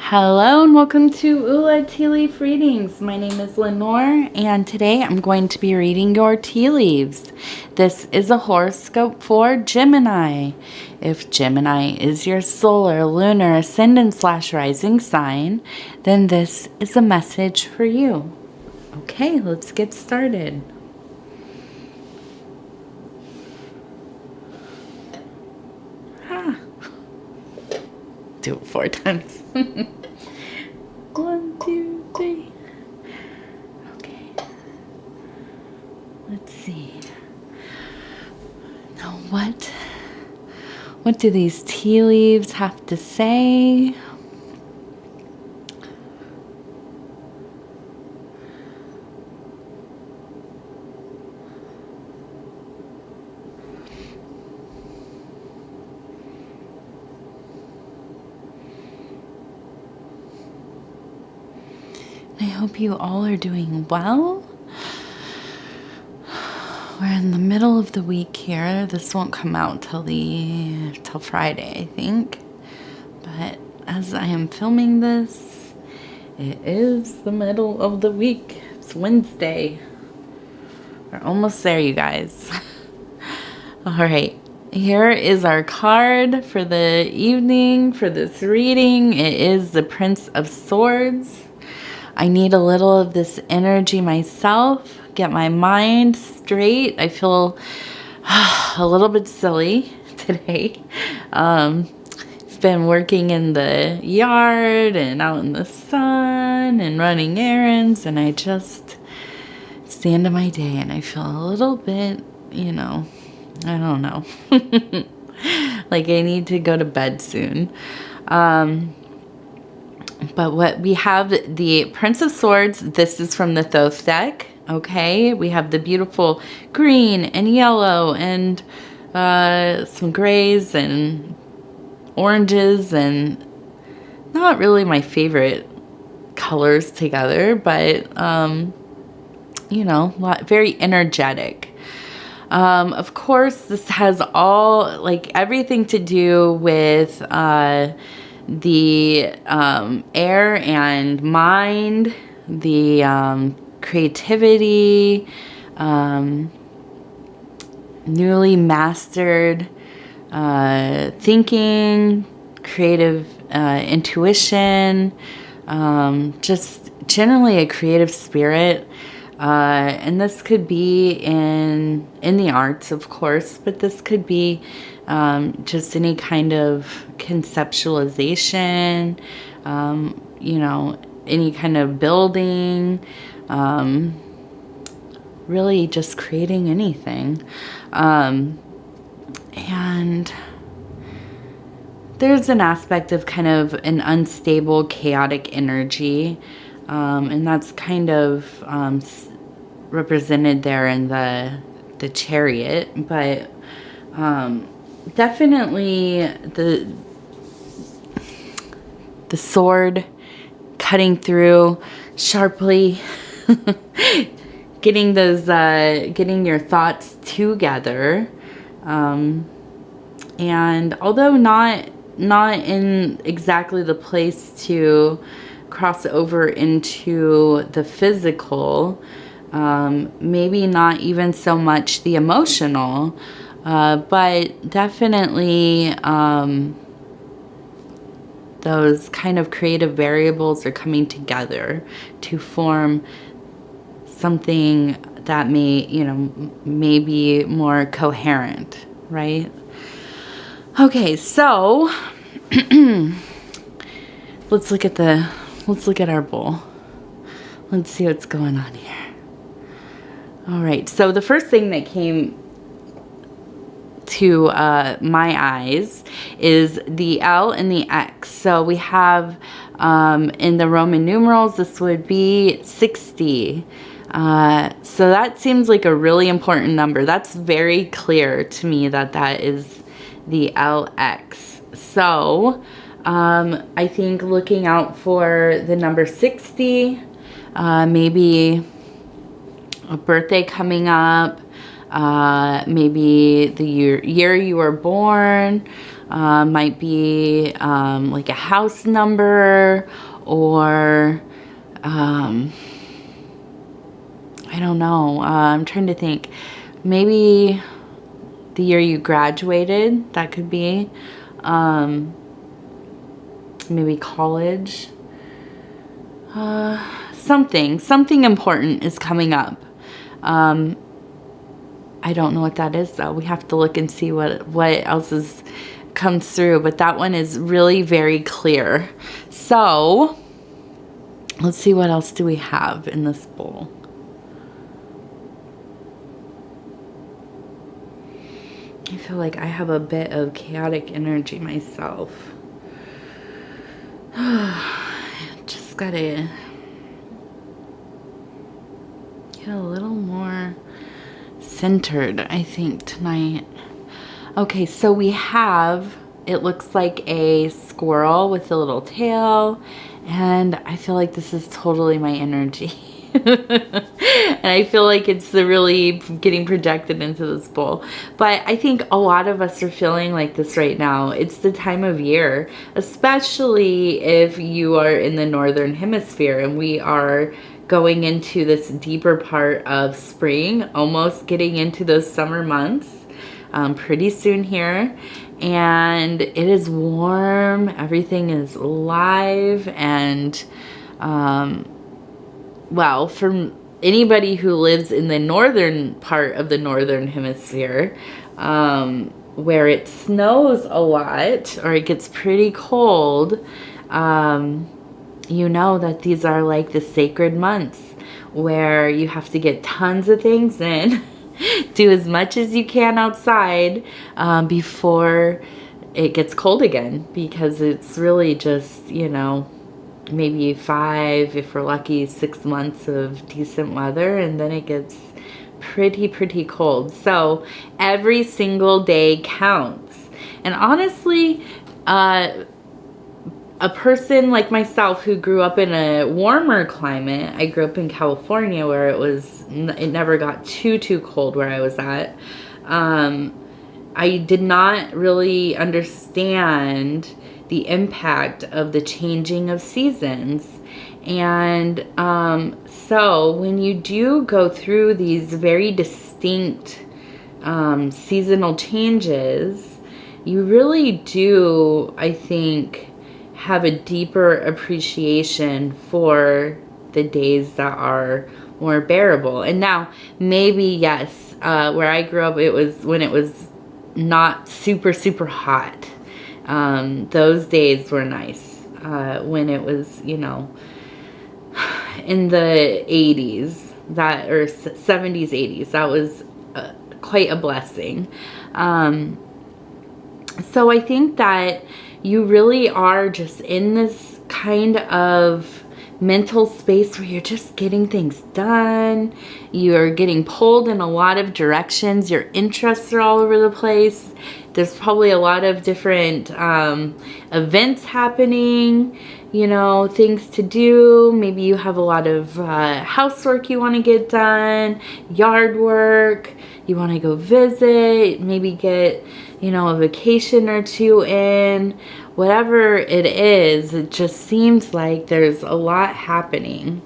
Hello and welcome to Ula Tea Leaf Readings. My name is Lenor and today I'm going to be reading your tea leaves. This is a horoscope for Gemini. If Gemini is your solar, lunar, ascendant / rising sign, then this is a message for you. Okay, let's get started. Do it 4 times. 1, 2, 3. Okay. Let's see. Now what do these tea leaves have to say? I hope you all are doing well. We're in the middle of the week here. This won't come out till Friday, I think. But as I am filming this, it is the middle of the week. It's Wednesday. We're almost there, you guys. All right. Here is our card for the evening for this reading. It is the Prince of Swords. I need a little of this energy myself, get my mind straight. I feel a little bit silly today. I've been working in the yard and out in the sun and running errands, and it's the end of my day and I feel a little bit, I don't know, like I need to go to bed soon. But what we have, the Prince of Swords, this is from the Thoth deck, okay? We have the beautiful green and yellow and some grays and oranges, and not really my favorite colors together, but, very energetic. Of course, this has everything to do with the air and mind, the creativity, newly mastered thinking, creative intuition, just generally a creative spirit. And this could be in the arts, of course, but this could be just any kind of conceptualization, any kind of building, really just creating anything. And there's an aspect of kind of an unstable, chaotic energy, and that's kind of represented there in the Chariot, but definitely the sword cutting through sharply, getting your thoughts together, and although not in exactly the place to cross over into the physical, maybe not even so much the emotional, but definitely those kind of creative variables are coming together to form something that may be more coherent, right? Okay, so let's look at our bowl. Let's see what's going on here. All right, so the first thing that came to my eyes is the L and the X. So we have in the Roman numerals, this would be 60. So that seems like a really important number. That's very clear to me that is the LX. So I think looking out for the number 60, maybe a birthday coming up, maybe the year you were born, Might be like a house number, or I don't know. I'm trying to think. Maybe the year you graduated, that could be. Maybe college. Something important is coming up. I don't know what that is though. We have to look and see what else comes through, but that one is really very clear. So let's see, what else do we have in this bowl? I feel like I have a bit of chaotic energy myself. Just gotta get a little more centered, I think, tonight. Okay, so we have, it looks like a squirrel with a little tail, and I feel like this is totally my energy. And I feel like it's really getting projected into this bowl. But I think a lot of us are feeling like this right now. It's the time of year, especially if you are in the northern hemisphere, and we are going into this deeper part of spring, almost getting into those summer months pretty soon here. And it is warm, everything is live, and well, for anybody who lives in the northern part of the northern hemisphere, where it snows a lot or it gets pretty cold, you know that these are like the sacred months where you have to get tons of things in, do as much as you can outside before it gets cold again, because it's really just, you know, maybe 5, if we're lucky, 6 months of decent weather, and then it gets pretty cold. So every single day counts. And honestly, a person like myself who grew up in a warmer climate, I grew up in California where it never got too cold where I was at. I did not really understand the impact of the changing of seasons. And so when you do go through these very distinct seasonal changes, you really do, I think, have a deeper appreciation for the days that are more bearable. And now maybe, yes, where I grew up, it was when it was not super hot. Those days were nice, when it was, you know, in the 80s, that, or 70s, 80s, that was quite a blessing. So I think that you really are just in this kind of mental space where you're just getting things done. You're getting pulled in a lot of directions. Your interests are all over the place. There's probably a lot of different events happening, you know, things to do. Maybe you have a lot of housework you want to get done, yard work, you want to go visit, maybe get, you know, a vacation or two in. Whatever it is, it just seems like there's a lot happening,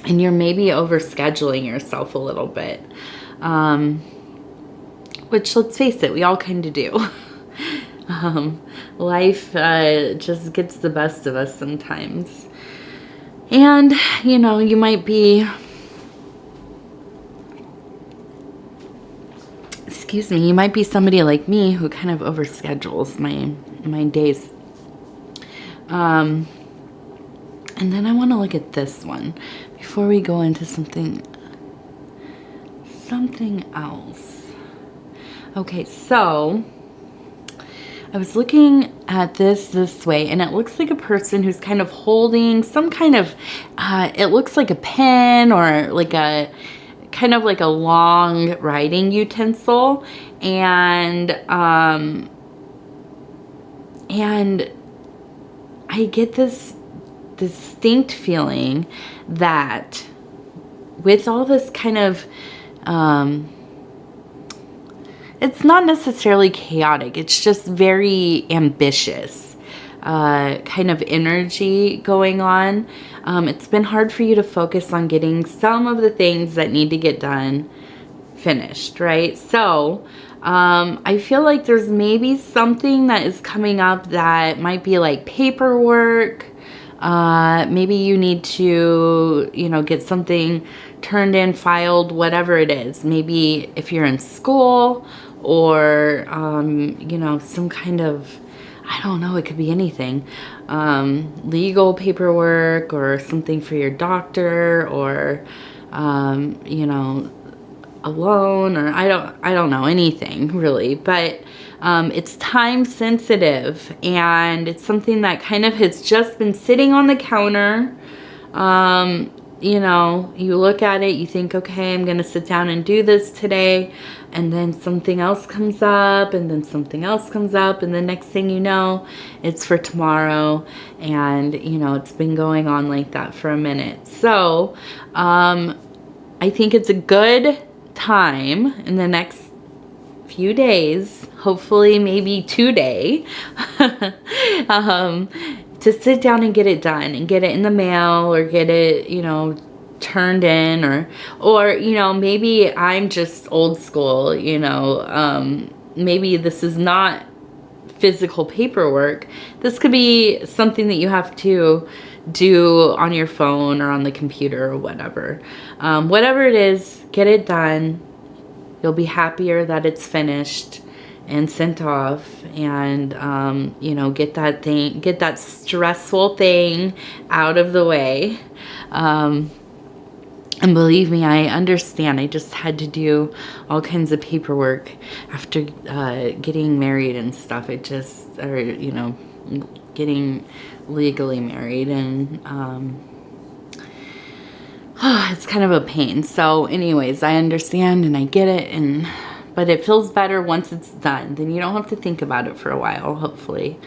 and you're maybe overscheduling yourself a little bit. Which, let's face it, we all kind of do. Life just gets the best of us sometimes. And, you know, you might be, excuse me, you might be somebody like me who kind of overschedules my days. And then I want to look at this one before we go into something else. Okay, so I was looking at this way, and it looks like a person who's kind of holding some kind of, it looks like a pen, or like a kind of like a long writing utensil, and I get this distinct feeling that with all this kind of it's not necessarily chaotic. It's just very ambitious kind of energy going on. It's been hard for you to focus on getting some of the things that need to get done finished, right? So I feel like there's maybe something that is coming up that might be like paperwork. Maybe you need to, you know, get something turned in, filed, whatever it is. Maybe if you're in school or, you know, some kind of, I don't know, it could be anything. Legal paperwork or something for your doctor or, you know, a loan, or I don't know, anything really, but it's time sensitive, and it's something that kind of has just been sitting on the counter. You know, you look at it, you think, okay, I'm gonna sit down and do this today, and then something else comes up, and then something else comes up, and the next thing you know, it's for tomorrow. And you know, it's been going on like that for a minute. So I think it's a good time in the next few days, hopefully maybe today, to sit down and get it done and get it in the mail, or get it, you know, turned in, or you know, maybe I'm just old school, you know, maybe this is not physical paperwork. This could be something that you have to do on your phone or on the computer or whatever. Whatever it is, get it done. You'll be happier that it's finished and sent off, and you know, get that stressful thing out of the way. And believe me, I understand. I just had to do all kinds of paperwork after getting married and stuff. It just, or you know, getting legally married, and it's kind of a pain. So anyways, I understand and I get it, but it feels better once it's done. Then you don't have to think about it for a while, hopefully.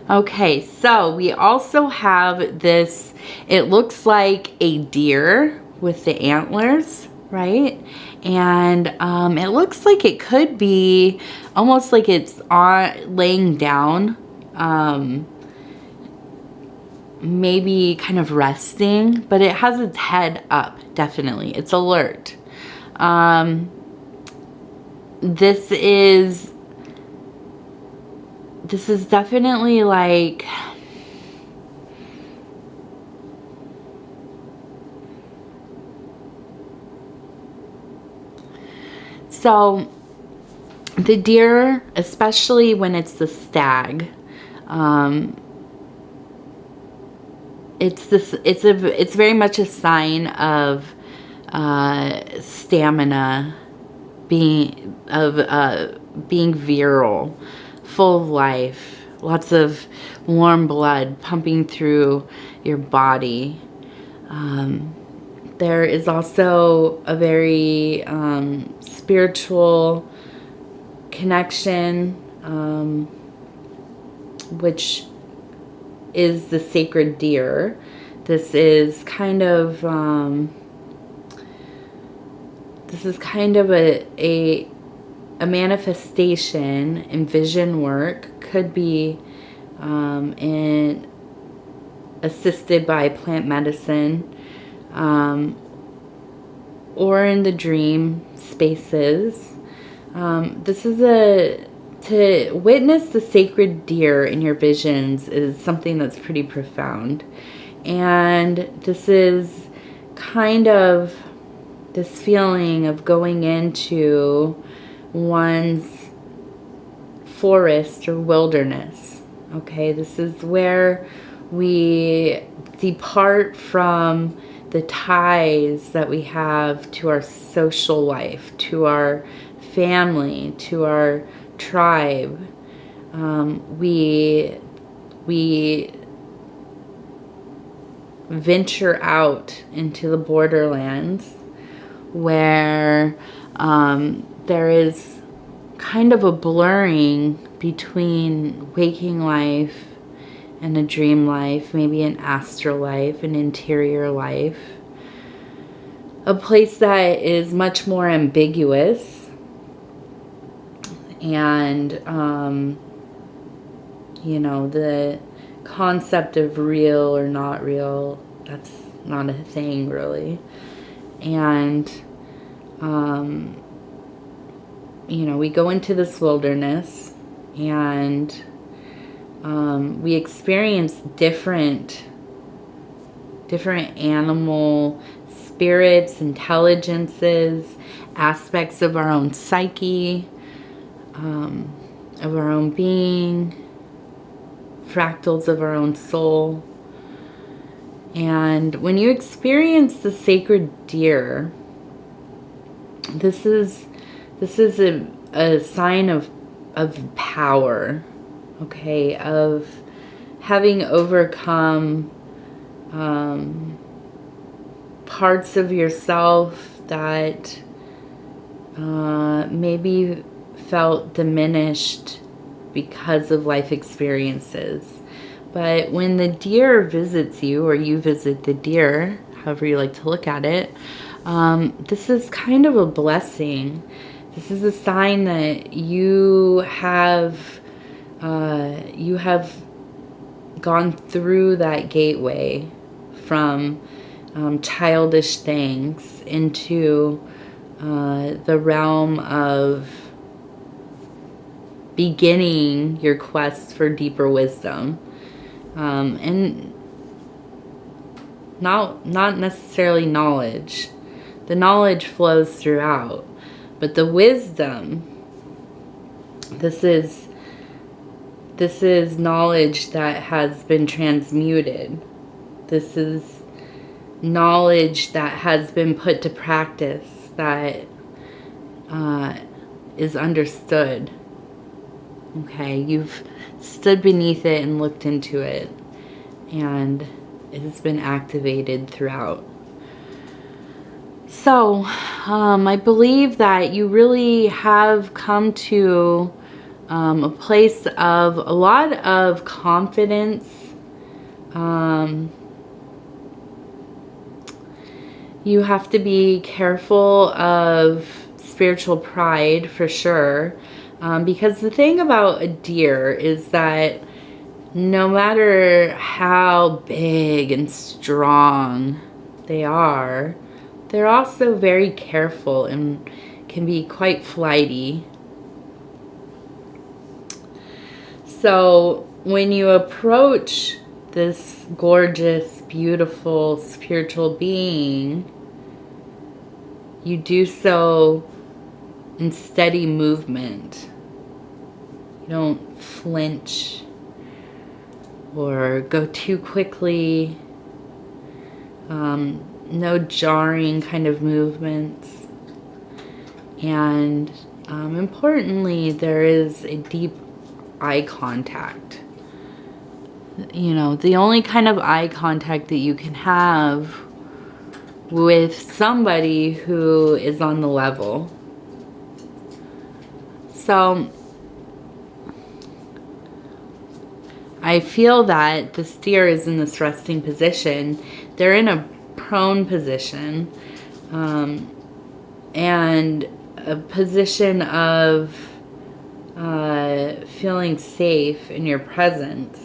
Okay, so we also have this, it looks like a deer with the antlers, right? And it looks like it could be almost like it's laying down, maybe kind of resting, but it has its head up, definitely. It's alert. This is definitely like, so the deer, especially when it's the stag, it's very much a sign of stamina, being virile, full of life, lots of warm blood pumping through your body. There is also a very spiritual connection, which is the sacred deer. This is kind of a manifestation in vision work. Could be assisted by plant medicine, or in the dream spaces. This is to witness the sacred deer in your visions is something that's pretty profound. And this is kind of this feeling of going into one's forest or wilderness. Okay, this is where we depart from the ties that we have to our social life, to our family, to our tribe. We venture out into the borderlands, where there is kind of a blurring between waking life and a dream life, maybe an astral life, an interior life, a place that is much more ambiguous. And, you know, the concept of real or not real, that's not a thing really. And, you know, we go into this wilderness and we experience different animal spirits, intelligences, aspects of our own psyche, of our own being, fractals of our own soul. And when you experience the sacred deer, this is a sign of power, okay, of having overcome parts of yourself that maybe felt diminished because of life experiences. But when the deer visits you, or you visit the deer, however you like to look at it, this is kind of a blessing. This is a sign that you have gone through that gateway from childish things into the realm of beginning your quest for deeper wisdom. And not necessarily knowledge. The knowledge flows throughout, but the wisdom, this is knowledge that has been transmuted. This is knowledge that has been put to practice, that is understood. Okay, you've stood beneath it and looked into it, and it has been activated throughout. So, I believe that you really have come to a place of a lot of confidence. You have to be careful of spiritual pride for sure. Because the thing about a deer is that no matter how big and strong they are, they're also very careful and can be quite flighty. So when you approach this gorgeous, beautiful, spiritual being, you do so in steady movement. You don't flinch or go too quickly. No jarring kind of movements. And importantly, there is a deep eye contact. You know, the only kind of eye contact that you can have with somebody who is on the level. So I feel that this deer is in this resting position. They're in a prone position, and a position of feeling safe in your presence.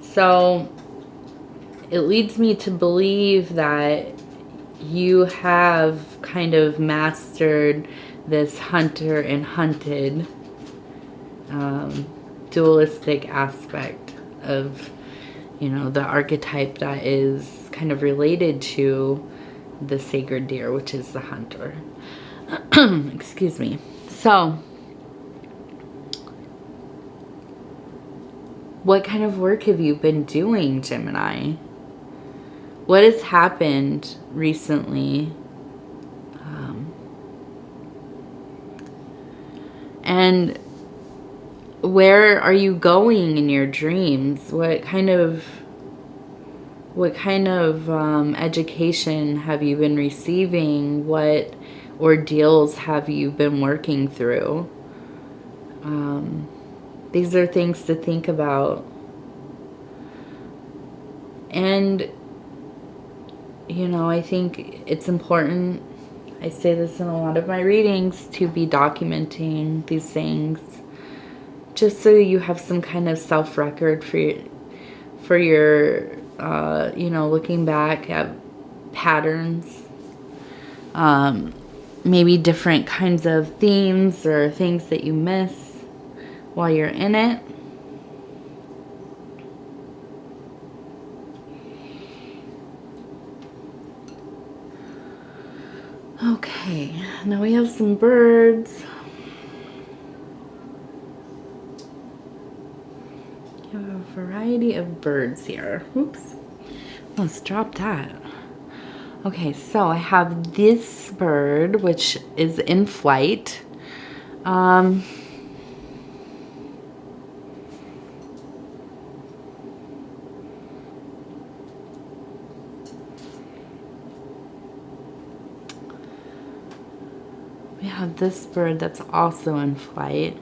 So it leads me to believe that you have kind of mastered this hunter and hunted dualistic aspect of, you know, the archetype that is kind of related to the sacred deer, which is the hunter. Excuse me. So, what kind of work have you been doing, Gemini? What has happened recently? And where are you going in your dreams? What kind of education have you been receiving? What ordeals have you been working through? These are things to think about. And, you know, I think it's important I say this in a lot of my readings, to be documenting these things, just so you have some kind of self-record for your you know, looking back at patterns, maybe different kinds of themes or things that you miss while you're in it. Okay, now we have some birds. You have a variety of birds here. Oops, let's drop that. Okay, so I have this bird, which is in flight. We have this bird that's also in flight.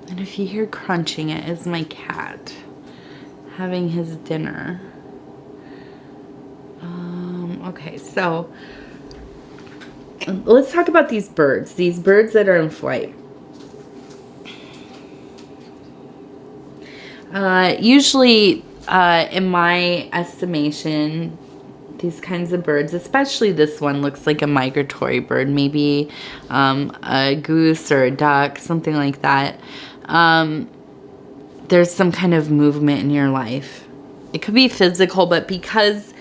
And if you hear crunching, it is my cat having his dinner. Okay, so let's talk about these birds that are in flight. Usually, in my estimation, these kinds of birds, especially this one, looks like a migratory bird, maybe a goose or a duck, something like that. There's some kind of movement in your life. It could be physical, but because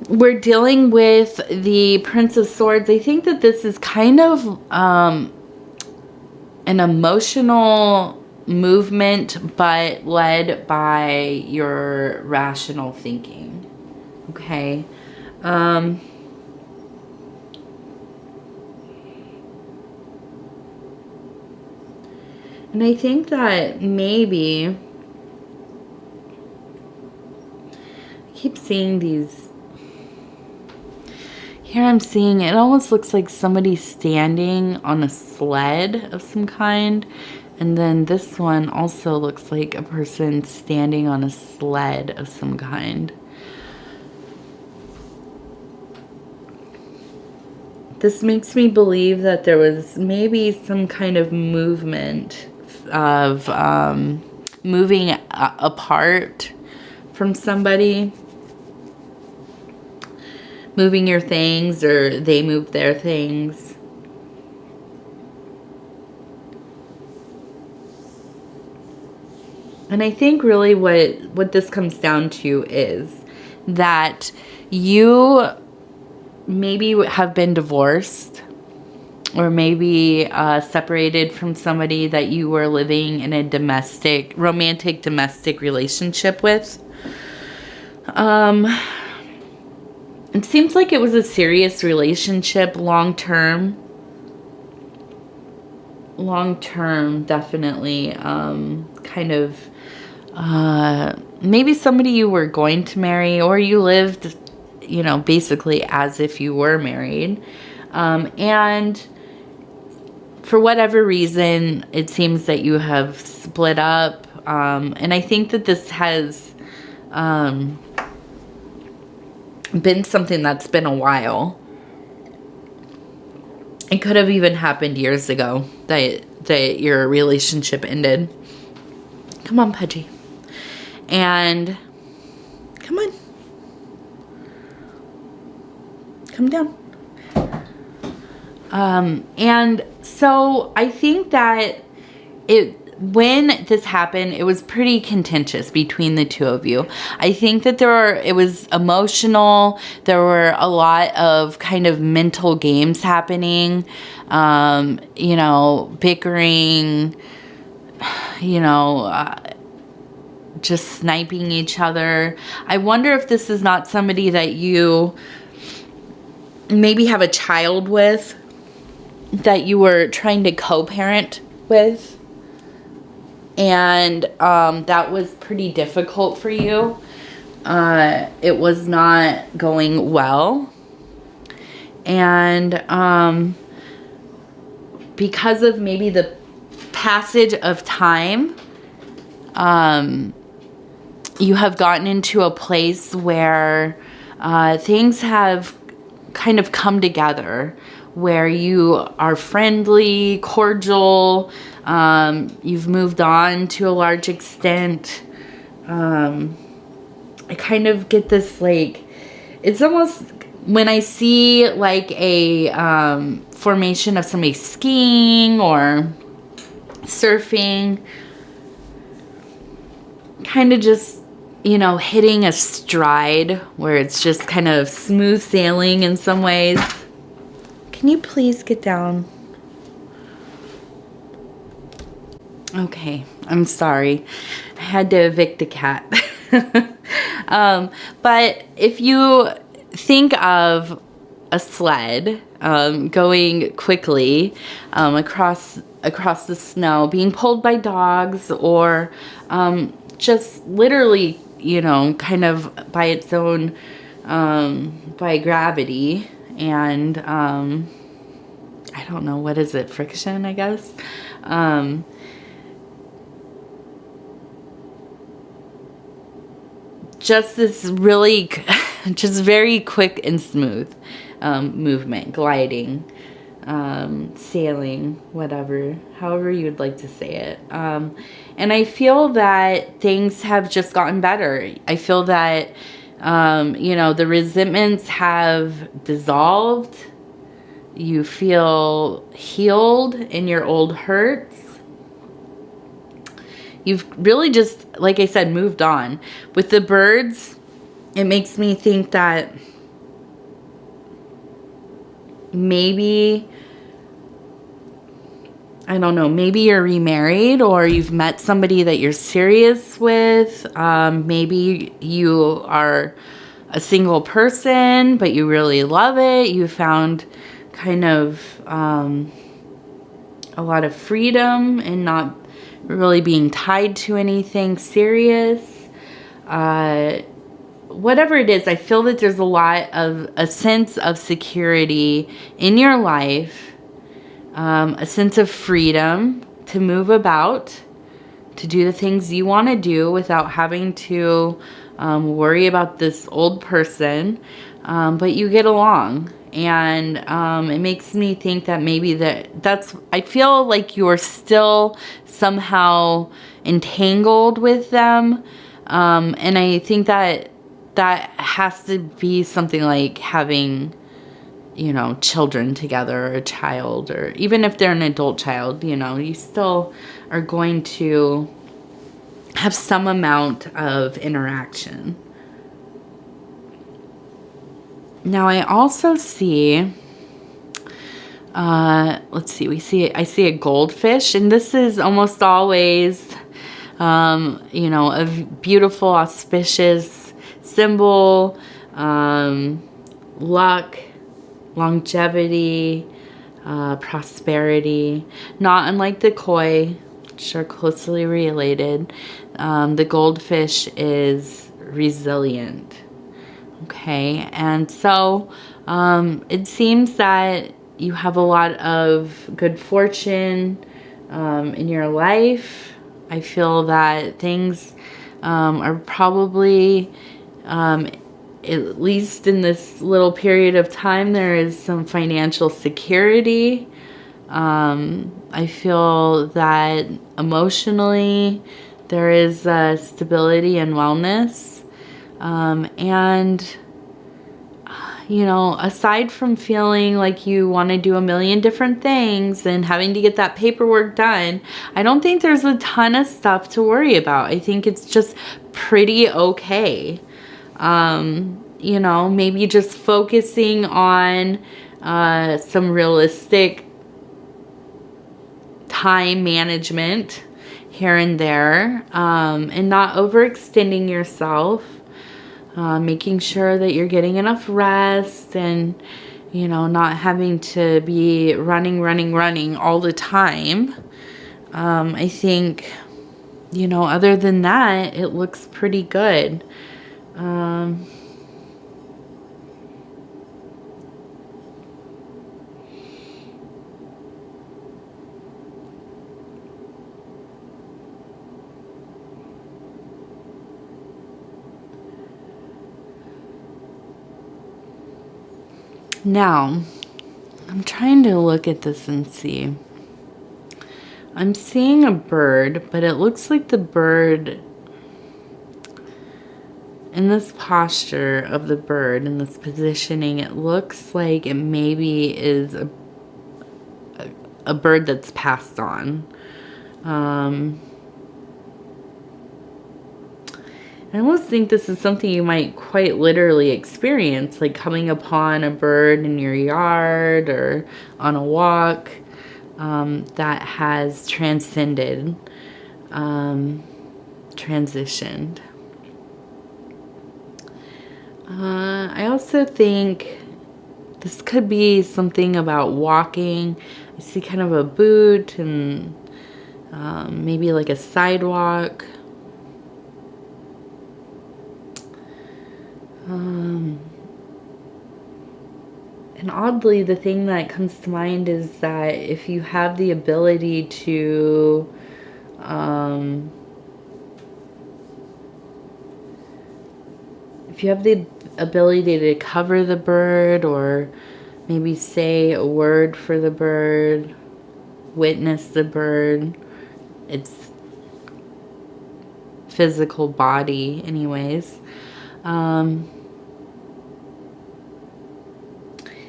we're dealing with the Prince of Swords, I think that this is kind of an emotional movement, but led by your rational thinking. Okay. And I think that maybe I keep seeing these. Here I'm seeing, it almost looks like somebody standing on a sled of some kind. And then this one also looks like a person standing on a sled of some kind. This makes me believe that there was maybe some kind of movement of moving apart from somebody. Moving your things, or they move their things. And I think really what this comes down to is that you maybe have been divorced, or maybe separated from somebody that you were living in a romantic domestic relationship with. It seems like it was a serious relationship, long-term, definitely. Kind of, maybe somebody you were going to marry, or you lived, you know, basically as if you were married. And for whatever reason, it seems that you have split up. And I think that this has been something that's been a while. It could have even happened years ago that your relationship ended. Come on, Pudgy. And come on. Come down. And so I think that when this happened, it was pretty contentious between the two of you. I think that it was emotional. There were a lot of kind of mental games happening, you know, bickering, you know, just sniping each other. I wonder if this is not somebody that you maybe have a child with, that you were trying to co-parent with. And that was pretty difficult for you. It was not going well. And because of maybe the passage of time, you have gotten into a place where things have kind of come together, where you are friendly, cordial, you've moved on to a large extent. I kind of get this, like, it's almost when I see like a formation of somebody skiing or surfing, kind of just, you know, hitting a stride where it's just kind of smooth sailing in some ways. Can you please get down? Okay, I'm sorry. I had to evict a cat. But if you think of a sled going quickly across the snow, being pulled by dogs, or just literally, you know, kind of by its own, by gravity and I don't know, what is it, friction, I guess. Just this really, just very quick and smooth movement, gliding, sailing, whatever, however you would like to say it. And I feel that things have just gotten better. I feel that, you know, the resentments have dissolved. You feel healed in your old hurts. You've really just, like I said, moved on. With the birds, it makes me think that maybe, I don't know, maybe you're remarried, or you've met somebody that you're serious with. Maybe you are a single person, but you really love it. You found kind of a lot of freedom and not really being tied to anything serious. Whatever it is, I feel that there's a lot of a sense of security in your life, a sense of freedom to move about, to do the things you want to do without having to worry about this old person, but you get along. And it makes me think that maybe that's, I feel like you're still somehow entangled with them. And I think that that has to be something like having, you know, children together, or a child, or even if they're an adult child, you know, you still are going to have some amount of interaction. Now I also see, let's see, I see a goldfish, and this is almost always, you know, a beautiful, auspicious symbol, luck, longevity, prosperity, not unlike the koi, which are closely related. The goldfish is resilient. Okay, and so it seems that you have a lot of good fortune in your life. I feel that things are probably, at least in this little period of time, there is some financial security. I feel that emotionally there is stability and wellness. And, you know, aside from feeling like you want to do a million different things and having to get that paperwork done, I don't think there's a ton of stuff to worry about. I think it's just pretty okay. You know, maybe just focusing on some realistic time management here and there, and not overextending yourself. Making sure that you're getting enough rest, and, you know, not having to be running all the time. I think, you know, other than that, it looks pretty good. Now, I'm trying to look at this and see. I'm seeing a bird, but it looks like the bird, in this posture of the bird, in this positioning, it looks like it maybe is a bird that's passed on. I almost think this is something you might quite literally experience, like coming upon a bird in your yard or on a walk that has transcended, transitioned. I also think this could be something about walking. I see kind of a boot and maybe like a sidewalk. And oddly, the thing that comes to mind is that if you have the ability to to cover the bird, or maybe say a word for the bird, witness the bird, its physical body anyways.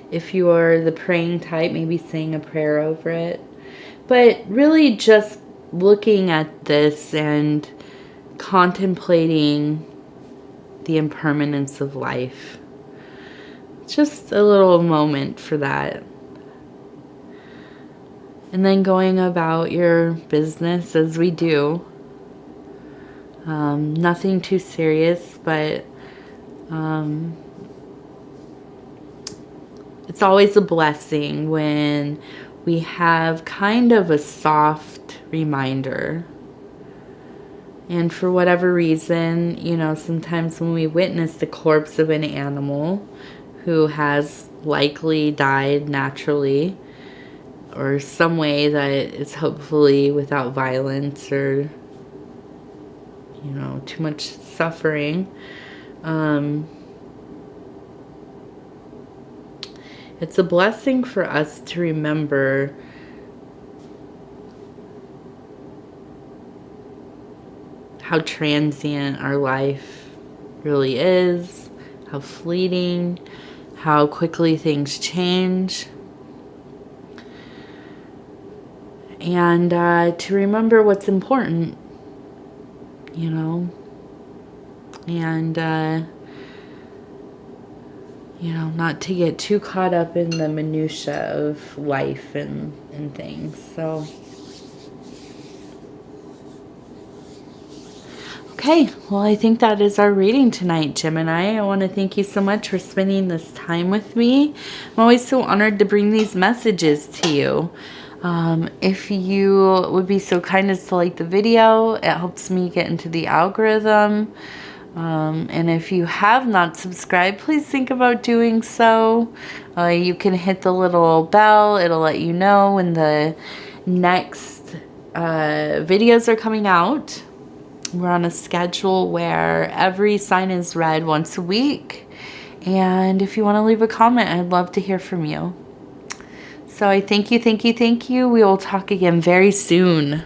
If you are the praying type, maybe saying a prayer over it. But really just looking at this and contemplating the impermanence of life. Just a little moment for that. And then going about your business as we do. Nothing too serious, but it's always a blessing when we have kind of a soft reminder. And for whatever reason, you know, sometimes when we witness the corpse of an animal who has likely died naturally, or some way that is hopefully without violence or, you know, too much suffering, it's a blessing for us to remember how transient our life really is, how fleeting, how quickly things change. And to remember what's important, you know, and you know, not to get too caught up in the minutia of life and things. So, okay, well, I think that is our reading tonight, Gemini. I want to thank you so much for spending this time with me. I'm always so honored to bring these messages to you. If you would be so kind as to like the video, it helps me get into the algorithm. And if you have not subscribed, please think about doing so. You can hit the little bell. It'll let you know when the next videos are coming out. We're on a schedule where every sign is read once a week. And if you want to leave a comment, I'd love to hear from you. So I thank you, thank you, thank you. We will talk again very soon.